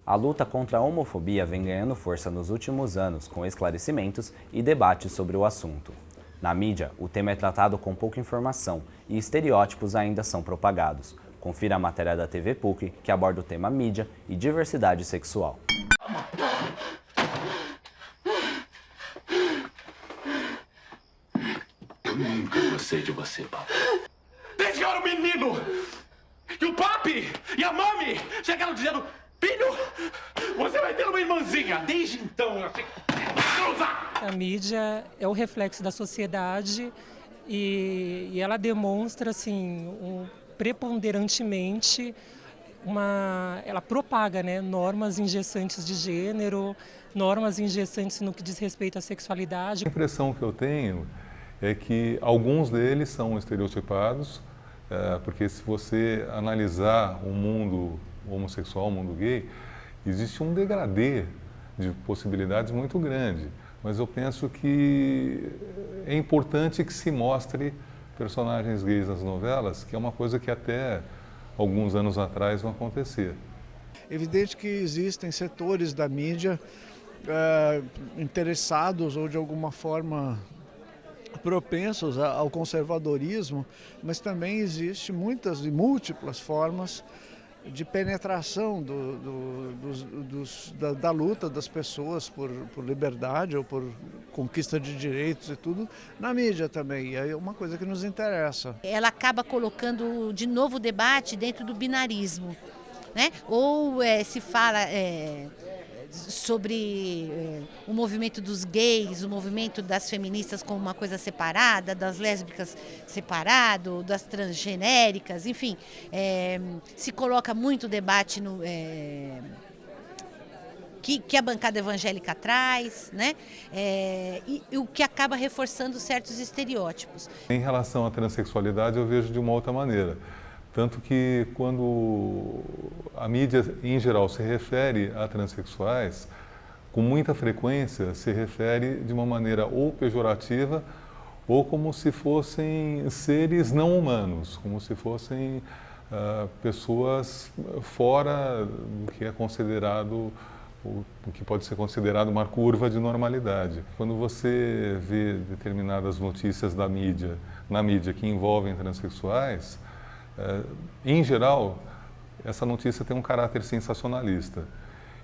A luta contra a homofobia vem ganhando força nos últimos anos, com esclarecimentos e debates sobre o assunto. Na mídia, o tema é tratado com pouca informação e estereótipos ainda são propagados. Confira a matéria da TV PUC, que aborda o tema mídia e diversidade sexual. Eu nunca gostei de você, papi. Desde que eu era um menino! E o papi e a mami chegaram dizendo: filho, você vai ter uma irmãzinha. Desde então eu sei. A mídia é o reflexo da sociedade e ela demonstra, assim, preponderantemente, ela propaga, né, normas engessantes de gênero, normas engessantes no que diz respeito à sexualidade. A impressão que eu tenho é que alguns deles são estereotipados, porque se você analisar o mundo homossexual, o mundo gay, existe um degradê de possibilidades muito grande. Mas eu penso que é importante que se mostre personagens gays nas novelas, que é uma coisa que até alguns anos atrás não acontecia. Evidente que existem setores da mídia interessados ou de alguma forma propensos ao conservadorismo, mas também existe muitas e múltiplas formas de penetração da luta das pessoas por liberdade ou por conquista de direitos e tudo, na mídia também, e é uma coisa que nos interessa. Ela acaba colocando de novo o debate dentro do binarismo, né? Ou se fala sobre o movimento dos gays, o movimento das feministas como uma coisa separada, das lésbicas separado, das transgenéricas, enfim, se coloca muito debate que a bancada evangélica traz, né? E o que acaba reforçando certos estereótipos. Em relação à transexualidade, eu vejo de uma outra maneira. Tanto que quando a mídia, em geral, se refere a transexuais, com muita frequência se refere de uma maneira ou pejorativa ou como se fossem seres não humanos, como se fossem pessoas fora do que é considerado, o que pode ser considerado uma curva de normalidade. Quando você vê determinadas notícias na mídia que envolvem transexuais, em geral, essa notícia tem um caráter sensacionalista.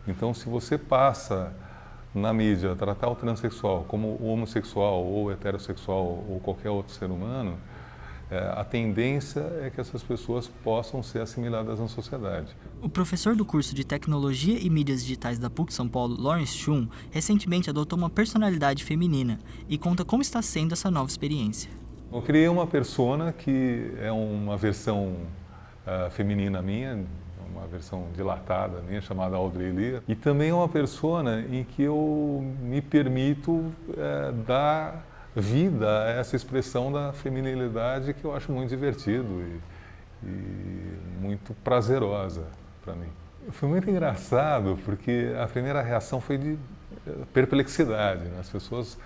Então, se você passa na mídia a tratar o transexual como homossexual ou heterossexual ou qualquer outro ser humano, a tendência é que essas pessoas possam ser assimiladas na sociedade. O professor do curso de Tecnologia e Mídias Digitais da PUC São Paulo, Lawrence Chun, recentemente adotou uma personalidade feminina e conta como está sendo essa nova experiência. Eu criei uma persona que é uma versão feminina minha, uma versão dilatada minha, chamada Audrey Lia, e também é uma persona em que eu me permito dar vida a essa expressão da feminilidade que eu acho muito divertido e muito prazerosa para mim. Foi muito engraçado porque a primeira reação foi de perplexidade, né? As pessoas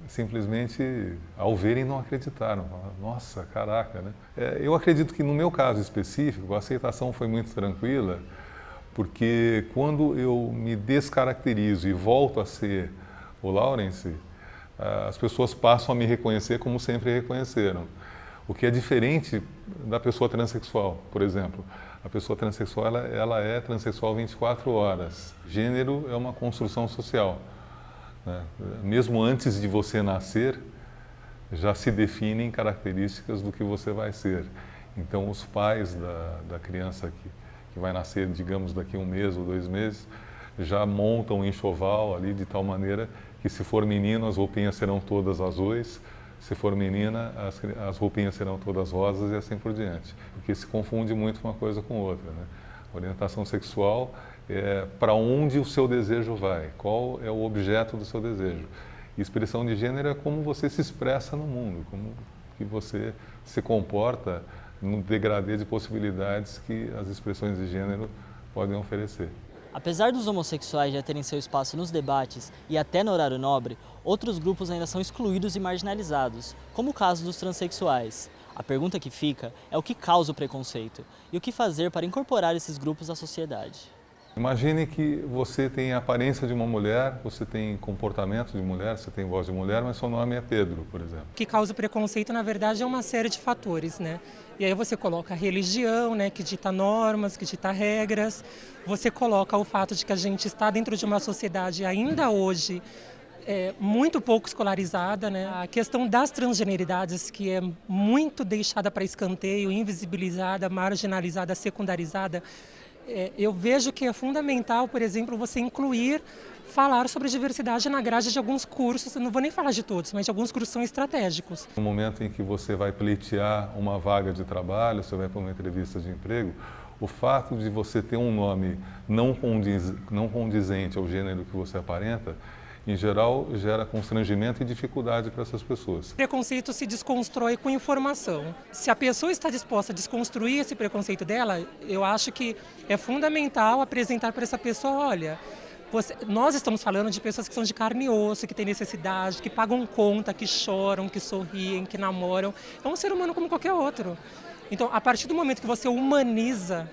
simplesmente, ao verem, não acreditaram. Falaram, nossa, caraca, né? Eu acredito que no meu caso específico, a aceitação foi muito tranquila, porque quando eu me descaracterizo e volto a ser o Lawrence, as pessoas passam a me reconhecer como sempre reconheceram. O que é diferente da pessoa transexual, por exemplo. A pessoa transexual, ela é transexual 24 horas. Gênero é uma construção social. Mesmo antes de você nascer, já se definem características do que você vai ser. Então, os pais da criança que vai nascer, digamos, daqui a 1 mês ou 2 meses, já montam um enxoval ali de tal maneira que, se for menino, as roupinhas serão todas azuis, se for menina, as roupinhas serão todas rosas e assim por diante. Porque se confunde muito uma coisa com outra, né? Orientação sexual é para onde o seu desejo vai, qual é o objeto do seu desejo. E expressão de gênero é como você se expressa no mundo, como que você se comporta no degradê de possibilidades que as expressões de gênero podem oferecer. Apesar dos homossexuais já terem seu espaço nos debates e até no horário nobre, outros grupos ainda são excluídos e marginalizados, como o caso dos transexuais. A pergunta que fica é o que causa o preconceito e o que fazer para incorporar esses grupos à sociedade. Imagine que você tem a aparência de uma mulher, você tem comportamento de mulher, você tem voz de mulher, mas seu nome é Pedro, por exemplo. O que causa o preconceito, na verdade, é uma série de fatores, né? E aí você coloca a religião, né, que dita normas, que dita regras. Você coloca o fato de que a gente está dentro de uma sociedade ainda hoje muito pouco escolarizada, né? A questão das transgeneridades, que é muito deixada para escanteio, invisibilizada, marginalizada, secundarizada. Eu vejo que é fundamental, por exemplo, você incluir, falar sobre diversidade na grade de alguns cursos, não vou nem falar de todos, mas de alguns cursos são estratégicos. No momento em que você vai pleitear uma vaga de trabalho, você vai para uma entrevista de emprego, o fato de você ter um nome não condizente ao gênero que você aparenta, em geral, gera constrangimento e dificuldade para essas pessoas. O preconceito se desconstrói com informação. Se a pessoa está disposta a desconstruir esse preconceito dela, eu acho que é fundamental apresentar para essa pessoa, olha, nós estamos falando de pessoas que são de carne e osso, que têm necessidade, que pagam conta, que choram, que sorriem, que namoram. É um ser humano como qualquer outro. Então, a partir do momento que você humaniza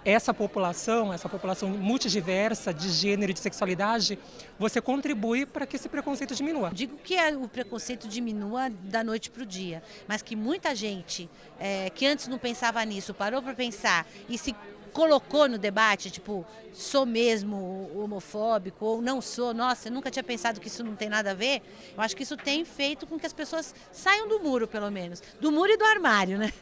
essa população multidiversa de gênero e de sexualidade, você contribui para que esse preconceito diminua. Digo que o preconceito diminua da noite para o dia, mas que muita gente que antes não pensava nisso, parou para pensar e se colocou no debate, tipo, sou mesmo homofóbico ou não sou, nossa, eu nunca tinha pensado que isso não tem nada a ver. Eu acho que isso tem feito com que as pessoas saiam do muro, pelo menos. Do muro e do armário, né?